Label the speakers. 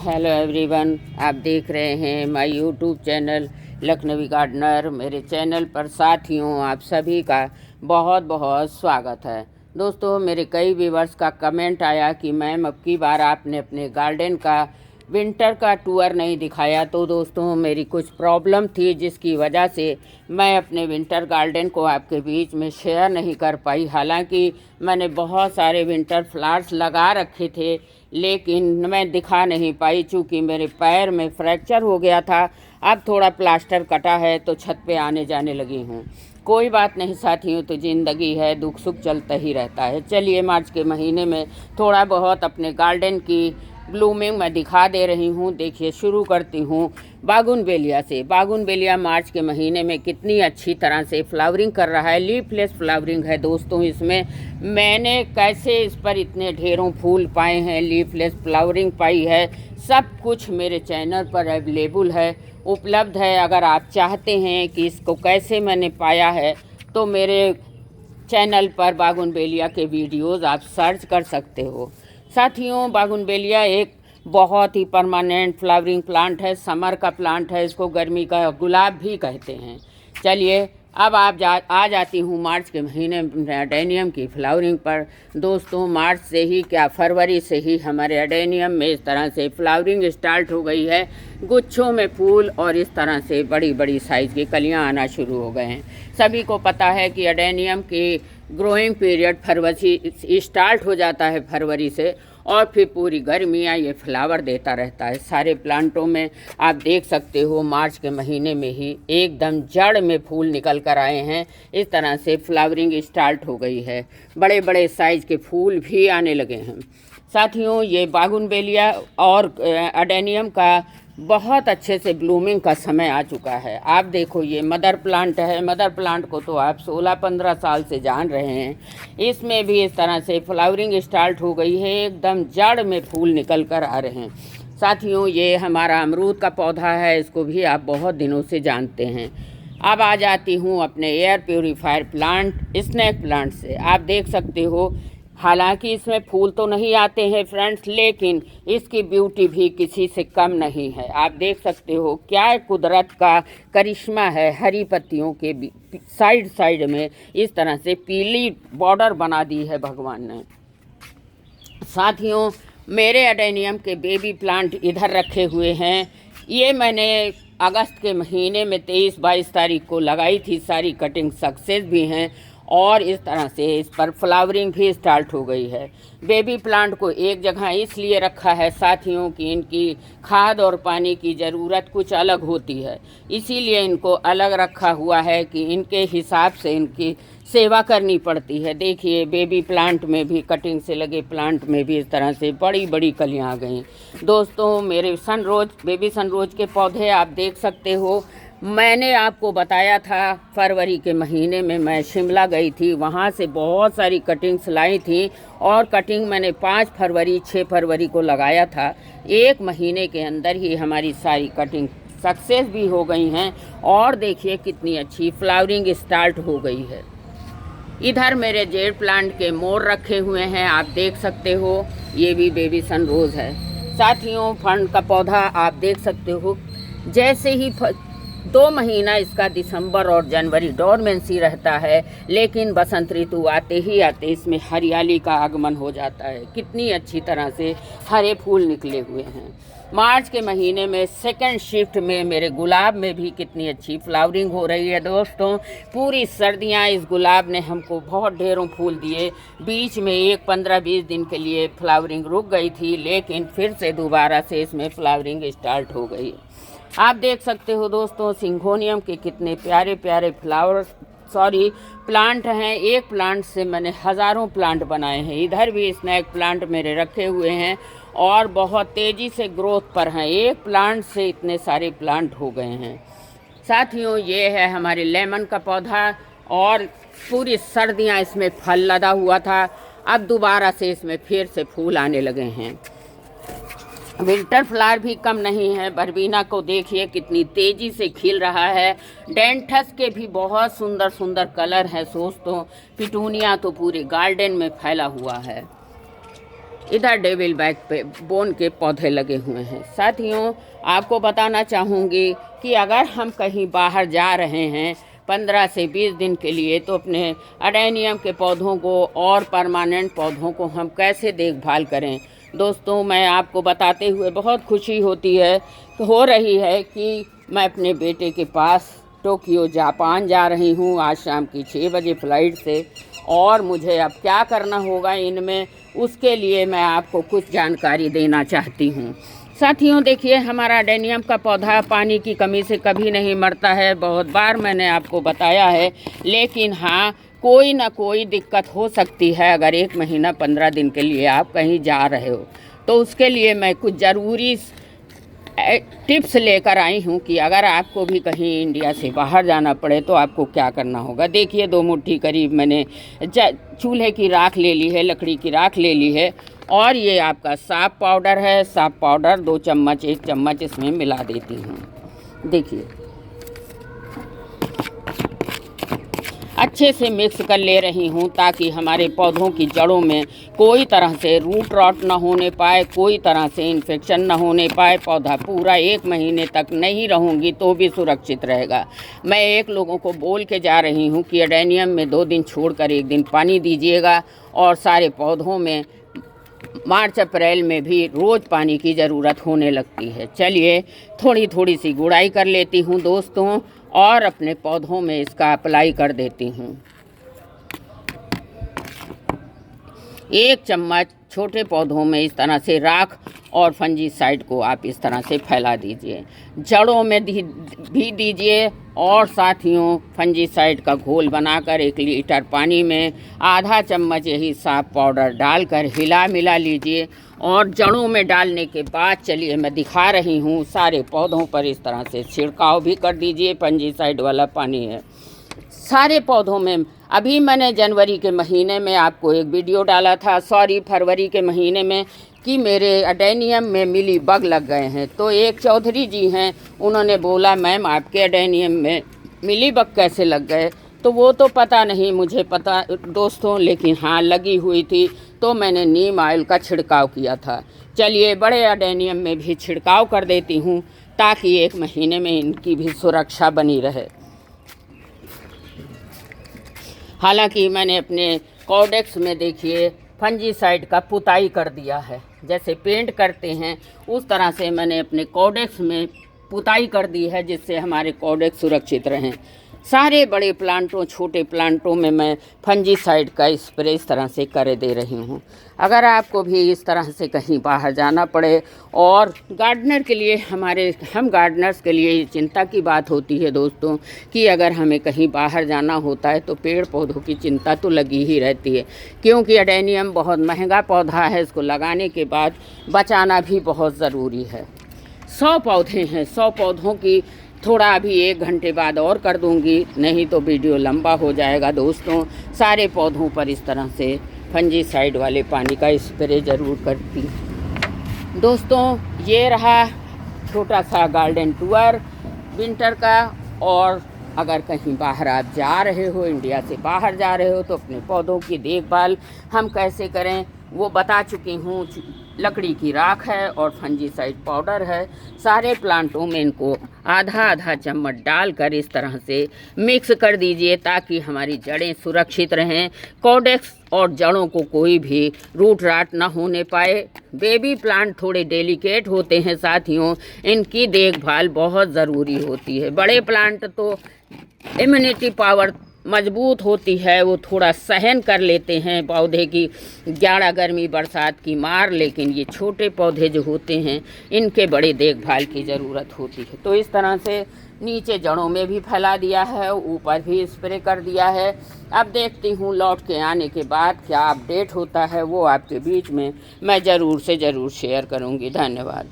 Speaker 1: Hello everyone, आप देख रहे हैं my YouTube channel Lakhnavi gardener. मेरे चैनल पर साथियों आप सभी का बहुत बहुत स्वागत है। दोस्तों, मेरे कई व्यूवर्स का कमेंट आया कि मैम अब की बार आपने अपने गार्डन का विंटर का टूर नहीं दिखाया। तो दोस्तों, मेरी कुछ प्रॉब्लम थी जिसकी वजह से मैं अपने विंटर गार्डन को आपके बीच में शेयर नहीं कर पाई। हालांकि मैंने बहुत सारे विंटर फ्लावर्स लगा रखे थे, लेकिन मैं दिखा नहीं पाई चूँकि मेरे पैर में फ्रैक्चर हो गया था। अब थोड़ा प्लास्टर कटा है तो छत पे आने जाने लगी हूँ। कोई बात नहीं साथियों, तो ज़िंदगी है, दुख सुख चलता ही रहता है। चलिए, मार्च के महीने में थोड़ा बहुत अपने गार्डन की ब्लूमिंग मैं दिखा दे रही हूँ। देखिए, शुरू करती हूँ बागुनवेलिया से। बागुनवेलिया मार्च के महीने में कितनी अच्छी तरह से फ्लावरिंग कर रहा है। लीफलेस फ्लावरिंग है दोस्तों। इसमें मैंने कैसे इस पर इतने ढेरों फूल पाए हैं, लीफलेस फ्लावरिंग पाई है, सब कुछ मेरे चैनल पर अवेलेबल है, उपलब्ध है। अगर आप चाहते हैं कि इसको कैसे मैंने पाया है तो मेरे चैनल पर बागुनवेलिया के वीडियोस आप सर्च कर सकते हो। साथियों, बागुनवेलिया एक बहुत ही परमानेंट फ्लावरिंग प्लांट है, समर का प्लांट है। इसको गर्मी का गुलाब भी कहते हैं। चलिए, अब आ जाती हूँ मार्च के महीने में एडेनियम की फ्लावरिंग पर। दोस्तों, मार्च से ही क्या फरवरी से ही हमारे एडेनियम में इस तरह से फ्लावरिंग स्टार्ट हो गई है। गुच्छों में फूल और इस तरह से बड़ी बड़ी साइज़ की कलियाँ आना शुरू हो गए हैं। सभी को पता है कि एडेनियम की ग्रोइंग पीरियड फरवरी स्टार्ट हो जाता है, फरवरी से, और फिर पूरी गर्मियाँ ये फ्लावर देता रहता है। सारे प्लांटों में आप देख सकते हो मार्च के महीने में ही एकदम जड़ में फूल निकल कर आए हैं। इस तरह से फ्लावरिंग स्टार्ट हो गई है। बड़े बड़े साइज़ के फूल भी आने लगे हैं। साथियों, ये बागुनवेलिया और एडेनियम का बहुत अच्छे से ब्लूमिंग का समय आ चुका है। आप देखो, ये मदर प्लांट है। मदर प्लांट को तो आप 16-15 साल से जान रहे हैं। इसमें भी इस तरह से फ्लावरिंग स्टार्ट हो गई है। एकदम जड़ में फूल निकल कर आ रहे हैं। साथियों, ये हमारा अमरूद का पौधा है, इसको भी आप बहुत दिनों से जानते हैं। अब आ जाती हूँ अपने air purifier plant, snake plant से। आप देख सकते हो, हालांकि इसमें फूल तो नहीं आते हैं फ्रेंड्स, लेकिन इसकी ब्यूटी भी किसी से कम नहीं है। आप देख सकते हो क्या कुदरत का करिश्मा है। हरी पत्तियों के साइड साइड में इस तरह से पीली बॉर्डर बना दी है भगवान ने। साथियों, मेरे एडेनियम के बेबी प्लांट इधर रखे हुए हैं। ये मैंने अगस्त के महीने में 23-22 तारीख को लगाई थी। सारी कटिंग सक्सेस भी हैं और इस तरह से इस पर फ्लावरिंग भी स्टार्ट हो गई है। बेबी प्लांट को एक जगह इसलिए रखा है साथियों कि इनकी खाद और पानी की ज़रूरत कुछ अलग होती है, इसीलिए इनको अलग रखा हुआ है कि इनके हिसाब से इनकी सेवा करनी पड़ती है। देखिए, बेबी प्लांट में भी, कटिंग से लगे प्लांट में भी इस तरह से बड़ी बड़ी कलियाँ आ गई। दोस्तों, मेरे सनरोज, बेबी सनरोज के पौधे आप देख सकते हो। मैंने आपको बताया था फरवरी के महीने में मैं शिमला गई थी, वहाँ से बहुत सारी कटिंग्स लाई थी और कटिंग मैंने 5 फरवरी 6 फरवरी को लगाया था। एक महीने के अंदर ही हमारी सारी कटिंग सक्सेस भी हो गई हैं और देखिए कितनी अच्छी फ्लावरिंग स्टार्ट हो गई है। इधर मेरे जेड प्लांट के मोर रखे हुए हैं, आप देख सकते हो। ये भी बेबी सनरोज है। साथियों, फंड का पौधा आप देख सकते हो। जैसे ही 2 महीना इसका दिसंबर और जनवरी डोरमेंसी रहता है, लेकिन बसंत ऋतु आते ही आते इसमें हरियाली का आगमन हो जाता है। कितनी अच्छी तरह से हरे फूल निकले हुए हैं। मार्च के महीने में सेकंड शिफ्ट में मेरे गुलाब में भी कितनी अच्छी फ्लावरिंग हो रही है। दोस्तों, पूरी सर्दियां इस गुलाब ने हमको बहुत ढेरों फूल दिए। बीच में एक 15-20 दिन के लिए फ्लावरिंग रुक गई थी, लेकिन फिर से दोबारा से इसमें फ्लावरिंग स्टार्ट हो गई। आप देख सकते हो दोस्तों, सिंघोनियम के कितने प्यारे प्यारे प्लांट हैं। एक प्लांट से मैंने हज़ारों प्लांट बनाए हैं। इधर भी स्नैक प्लांट मेरे रखे हुए हैं और बहुत तेज़ी से ग्रोथ पर हैं। एक प्लांट से इतने सारे प्लांट हो गए हैं। साथियों, ये है हमारे लेमन का पौधा और पूरी सर्दियां इसमें फल लदा हुआ था। अब दोबारा से इसमें फिर से फूल आने लगे हैं। विंटर फ्लावर भी कम नहीं है। बरबीना को देखिए कितनी तेज़ी से खिल रहा है। डेंठस के भी बहुत सुंदर सुंदर कलर है दोस्तों। पिटूनिया तो पूरे गार्डन में फैला हुआ है। इधर डेविल बैक पे बोन के पौधे लगे हुए हैं। साथियों, आपको बताना चाहूँगी कि अगर हम कहीं बाहर जा रहे हैं 15 से 20 दिन के लिए, तो अपने अडेनियम के पौधों को और परमानेंट पौधों को हम कैसे देखभाल करें। दोस्तों, मैं आपको बताते हुए बहुत खुशी हो रही है कि मैं अपने बेटे के पास टोक्यो जापान जा रही हूँ आज शाम की 6 बजे फ्लाइट से, और मुझे अब क्या करना होगा इनमें, उसके लिए मैं आपको कुछ जानकारी देना चाहती हूँ। साथियों, देखिए, हमारा अडेनियम का पौधा पानी की कमी से कभी नहीं मरता है, बहुत बार मैंने आपको बताया है। लेकिन हाँ, कोई ना कोई दिक्कत हो सकती है। अगर 1 महीना 15 दिन के लिए आप कहीं जा रहे हो, तो उसके लिए मैं कुछ ज़रूरी टिप्स लेकर आई हूँ कि अगर आपको भी कहीं इंडिया से बाहर जाना पड़े तो आपको क्या करना होगा। देखिए, 2 मुट्ठी करीब मैंने चूल्हे की राख ले ली है, लकड़ी की राख ले ली है, और ये आपका साफ पाउडर है। साफ पाउडर 2 चम्मच 1 चम्मच इसमें मिला देती हूँ। देखिए, अच्छे से मिक्स कर ले रही हूँ ताकि हमारे पौधों की जड़ों में कोई तरह से रूट रॉट ना होने पाए, कोई तरह से इन्फेक्शन ना होने पाए। पौधा पूरा 1 महीने तक नहीं रहूँगी तो भी सुरक्षित रहेगा। मैं एक लोगों को बोल के जा रही हूँ कि अडेनियम में 2 दिन छोड़कर 1 दिन पानी दीजिएगा, और सारे पौधों में मार्च अप्रैल में भी रोज़ पानी की ज़रूरत होने लगती है। चलिए, थोड़ी थोड़ी सी गुड़ाई कर लेती हूँ दोस्तों, और अपने पौधों में इसका अप्लाई कर देती हूँ। 1 चम्मच छोटे पौधों में इस तरह से राख और फंजीसाइड को आप इस तरह से फैला दीजिए। जड़ों में भी दीजिए, और साथियों, फंजीसाइड का घोल बनाकर 1 लीटर पानी में आधा चम्मच यही साफ पाउडर डालकर हिला मिला लीजिए। और जड़ों में डालने के बाद, चलिए मैं दिखा रही हूँ, सारे पौधों पर इस तरह से छिड़काव भी कर दीजिए। फंजीसाइड वाला पानी है सारे पौधों में। अभी मैंने जनवरी के महीने में आपको एक वीडियो डाला था, फरवरी के महीने में, कि मेरे अडेनियम में मिली बग लग गए हैं। तो एक चौधरी जी हैं, उन्होंने बोला, मैम आपके अडेनियम में मिली बग कैसे लग गए। तो वो तो पता नहीं मुझे पता दोस्तों, लेकिन हाँ लगी हुई थी, तो मैंने नीम ऑयल का छिड़काव किया था। चलिए, बड़े अडेनियम में भी छिड़काव कर देती हूँ ताकि 1 महीने में इनकी भी सुरक्षा बनी रहे। हालांकि मैंने अपने कॉडेक्स में, देखिए, फंजीसाइड का पुताई कर दिया है। जैसे पेंट करते हैं उस तरह से मैंने अपने कॉडेक्स में पुताई कर दी है, जिससे हमारे कॉडेक्स सुरक्षित रहें। सारे बड़े प्लांटों, छोटे प्लांटों में मैं फंजीसाइड का स्प्रे इस तरह से कर दे रही हूँ। अगर आपको भी इस तरह से कहीं बाहर जाना पड़े, और गार्डनर के लिए, हम गार्डनर्स के लिए ये चिंता की बात होती है दोस्तों, कि अगर हमें कहीं बाहर जाना होता है तो पेड़ पौधों की चिंता तो लगी ही रहती है, क्योंकि अडेनियम बहुत महंगा पौधा है। इसको लगाने के बाद बचाना भी बहुत ज़रूरी है। 100 पौधे हैं, 100 पौधों की थोड़ा अभी 1 घंटे बाद और कर दूंगी, नहीं तो वीडियो लंबा हो जाएगा दोस्तों। सारे पौधों पर इस तरह से फंजीसाइड वाले पानी का स्प्रे ज़रूर करती दोस्तों। ये रहा छोटा सा गार्डन टूर विंटर का। और अगर कहीं बाहर आप जा रहे हो, इंडिया से बाहर जा रहे हो, तो अपने पौधों की देखभाल हम कैसे करें वो बता चुकी हूँ। लकड़ी की राख है और फंजीसाइड पाउडर है। सारे प्लांटों में इनको आधा आधा चम्मच डालकर इस तरह से मिक्स कर दीजिए ताकि हमारी जड़ें सुरक्षित रहें, कॉडेक्स और जड़ों को कोई भी रूट राट ना होने पाए। बेबी प्लांट थोड़े डेलिकेट होते हैं साथियों, इनकी देखभाल बहुत ज़रूरी होती है। बड़े प्लांट तो इम्यूनिटी पावर मजबूत होती है, वो थोड़ा सहन कर लेते हैं पौधे की जाड़ा गर्मी बरसात की मार, लेकिन ये छोटे पौधे जो होते हैं इनके बड़े देखभाल की ज़रूरत होती है। तो इस तरह से नीचे जड़ों में भी फैला दिया है, ऊपर भी स्प्रे कर दिया है। अब देखती हूँ लौट के आने के बाद क्या अपडेट होता है, वो आपके बीच में मैं ज़रूर से ज़रूर शेयर करूँगी। धन्यवाद।